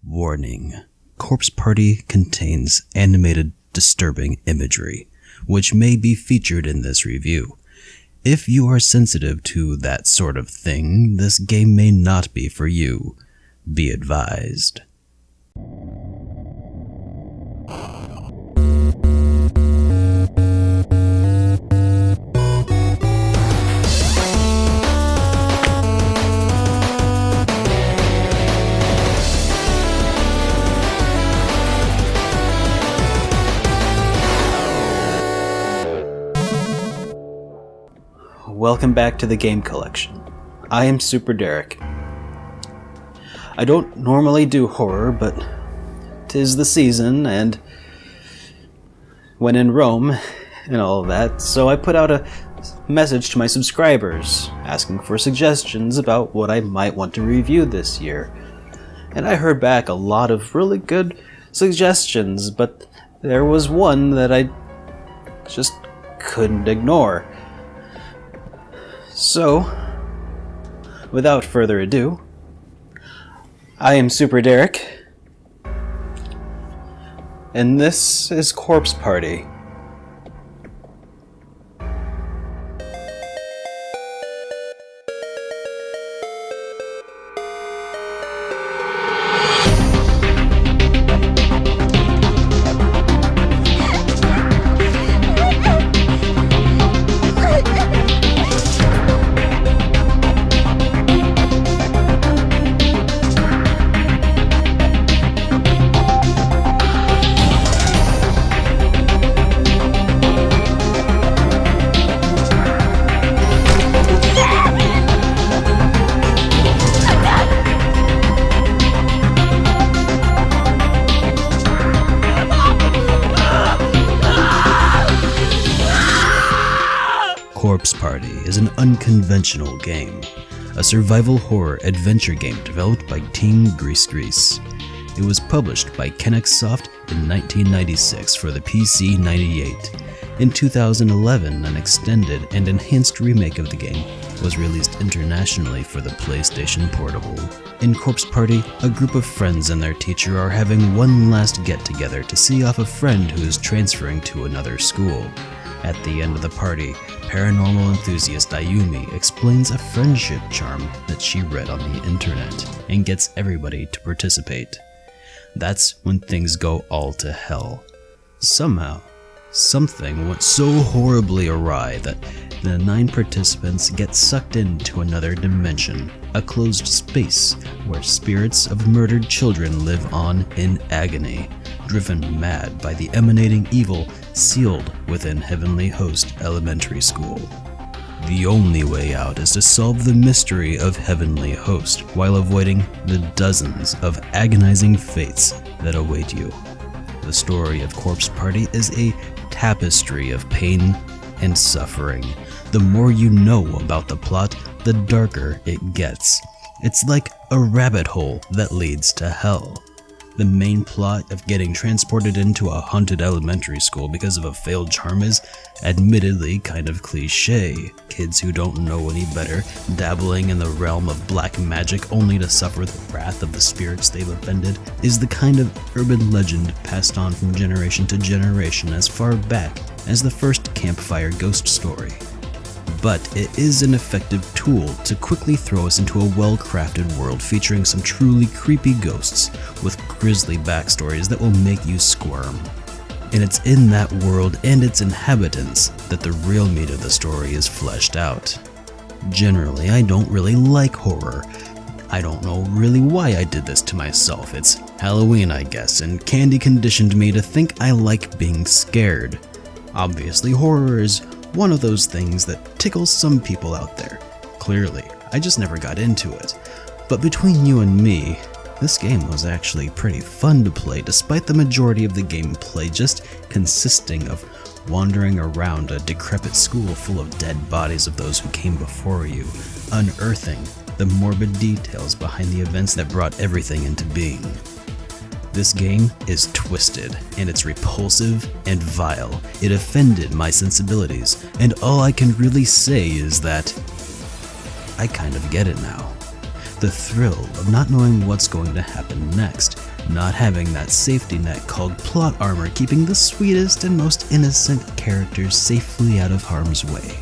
Warning. Corpse Party contains animated, disturbing imagery, which may be featured in this review. If you are sensitive to that sort of thing, this game may not be for you. Be advised. Welcome back to the Game Collection. I am Super Derek. I don't normally do horror, but 'tis the season, and when in Rome, and all of that, so I put out a message to my subscribers, asking for suggestions about what I might want to review this year. And I heard back a lot of really good suggestions, but there was one that I just couldn't ignore. So, without further ado, I am Super Derek, and this is Corpse Party. Corpse Party is an unconventional game, a survival horror adventure game developed by Team Grease. It was published by Kennex in 1996 for the PC 98. In 2011, an extended and enhanced remake of the game was released internationally for the PlayStation Portable. In Corpse Party, a group of friends and their teacher are having one last get-together to see off a friend who is transferring to another school. At the end of the party, paranormal enthusiast Ayumi explains a friendship charm that she read on the internet and gets everybody to participate. That's when things go all to hell. Somehow, something went so horribly awry that the 9 participants get sucked into another dimension, a closed space where spirits of murdered children live on in agony, driven mad by the emanating evil sealed within Heavenly Host Elementary School. The only way out is to solve the mystery of Heavenly Host while avoiding the dozens of agonizing fates that await you. The story of Corpse Party is a tapestry of pain and suffering. The more you know about the plot, the darker it gets. It's like a rabbit hole that leads to hell. The main plot of getting transported into a haunted elementary school because of a failed charm is admittedly kind of cliche. Kids who don't know any better, dabbling in the realm of black magic only to suffer the wrath of the spirits they've offended, is the kind of urban legend passed on from generation to generation as far back as the first campfire ghost story. But it is an effective tool to quickly throw us into a well-crafted world featuring some truly creepy ghosts with grisly backstories that will make you squirm. And it's in that world and its inhabitants that the real meat of the story is fleshed out. Generally, I don't really like horror. I don't know really why I did this to myself. It's Halloween, I guess, and candy conditioned me to think I like being scared. Obviously, horror is one of those things that tickles some people out there. Clearly, I just never got into it. But between you and me, this game was actually pretty fun to play, despite the majority of the gameplay just consisting of wandering around a decrepit school full of dead bodies of those who came before you, unearthing the morbid details behind the events that brought everything into being. This game is twisted, and it's repulsive and vile. It offended my sensibilities, and all I can really say is that I kind of get it now. The thrill of not knowing what's going to happen next, not having that safety net called plot armor keeping the sweetest and most innocent characters safely out of harm's way.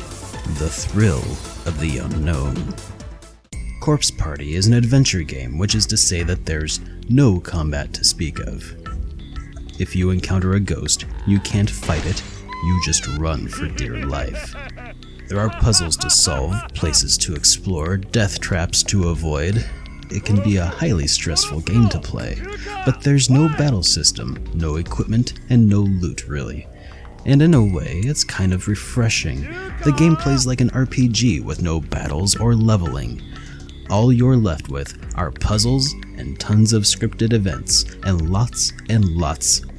The thrill of the unknown. Corpse Party is an adventure game, which is to say that there's no combat to speak of. If you encounter a ghost, you can't fight it, you just run for dear life. There are puzzles to solve, places to explore, death traps to avoid. It can be a highly stressful game to play, but there's no battle system, no equipment, and no loot really. And in a way, it's kind of refreshing. The game plays like an RPG with no battles or leveling. All you're left with are puzzles and tons of scripted events and lots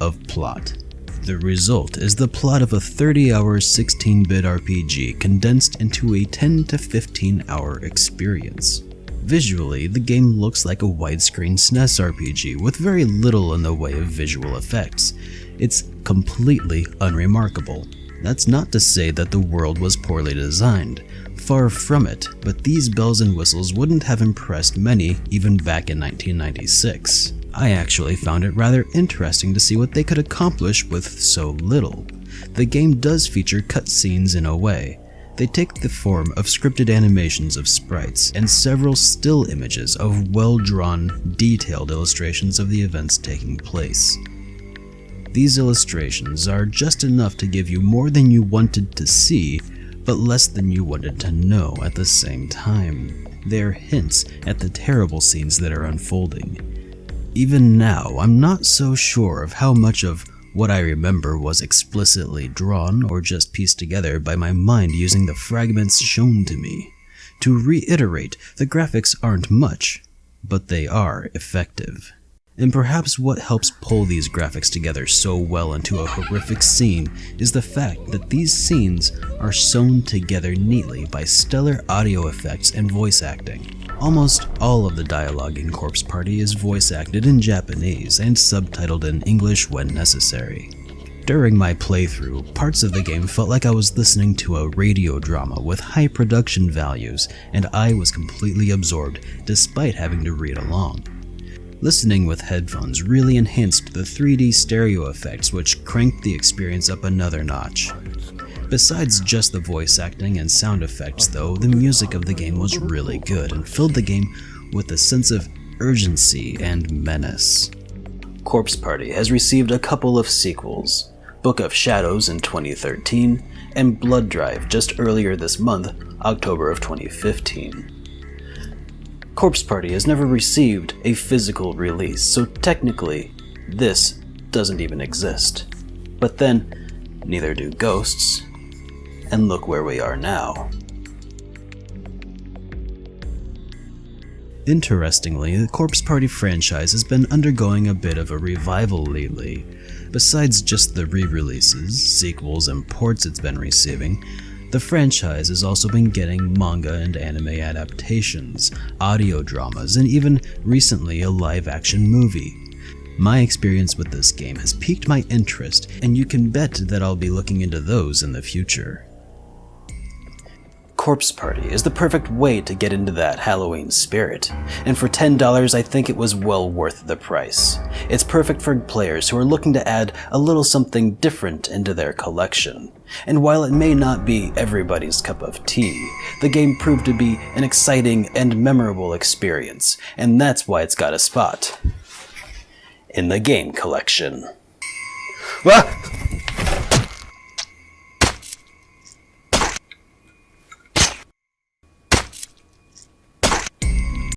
of plot. The result is the plot of a 30-hour 16-bit RPG condensed into a 10 to 15-hour experience. Visually, the game looks like a widescreen SNES RPG with very little in the way of visual effects. It's completely unremarkable. That's not to say that the world was poorly designed. Far from it, but these bells and whistles wouldn't have impressed many even back in 1996. I actually found it rather interesting to see what they could accomplish with so little. The game does feature cutscenes in a way. They take the form of scripted animations of sprites and several still images of well-drawn, detailed illustrations of the events taking place. These illustrations are just enough to give you more than you wanted to see, but less than you wanted to know at the same time. They're hints at the terrible scenes that are unfolding. Even now, I'm not so sure of how much of what I remember was explicitly drawn or just pieced together by my mind using the fragments shown to me. To reiterate, the graphics aren't much, but they are effective. And perhaps what helps pull these graphics together so well into a horrific scene is the fact that these scenes are sewn together neatly by stellar audio effects and voice acting. Almost all of the dialogue in Corpse Party is voice acted in Japanese and subtitled in English when necessary. During my playthrough, parts of the game felt like I was listening to a radio drama with high production values, and I was completely absorbed despite having to read along. Listening with headphones really enhanced the 3D stereo effects, which cranked the experience up another notch. Besides just the voice acting and sound effects though, the music of the game was really good and filled the game with a sense of urgency and menace. Corpse Party has received a couple of sequels, Book of Shadows in 2013 and Blood Drive just earlier this month, October of 2015. Corpse Party has never received a physical release, so technically, this doesn't even exist. But then, neither do ghosts, and look where we are now. Interestingly, the Corpse Party franchise has been undergoing a bit of a revival lately. Besides just the re-releases, sequels, and ports it's been receiving, the franchise has also been getting manga and anime adaptations, audio dramas, and even recently a live-action movie. My experience with this game has piqued my interest, and you can bet that I'll be looking into those in the future. Corpse Party is the perfect way to get into that Halloween spirit, and for $10 I think it was well worth the price. It's perfect for players who are looking to add a little something different into their collection. And while it may not be everybody's cup of tea, the game proved to be an exciting and memorable experience, and that's why it's got a spot in the game collection. Ah!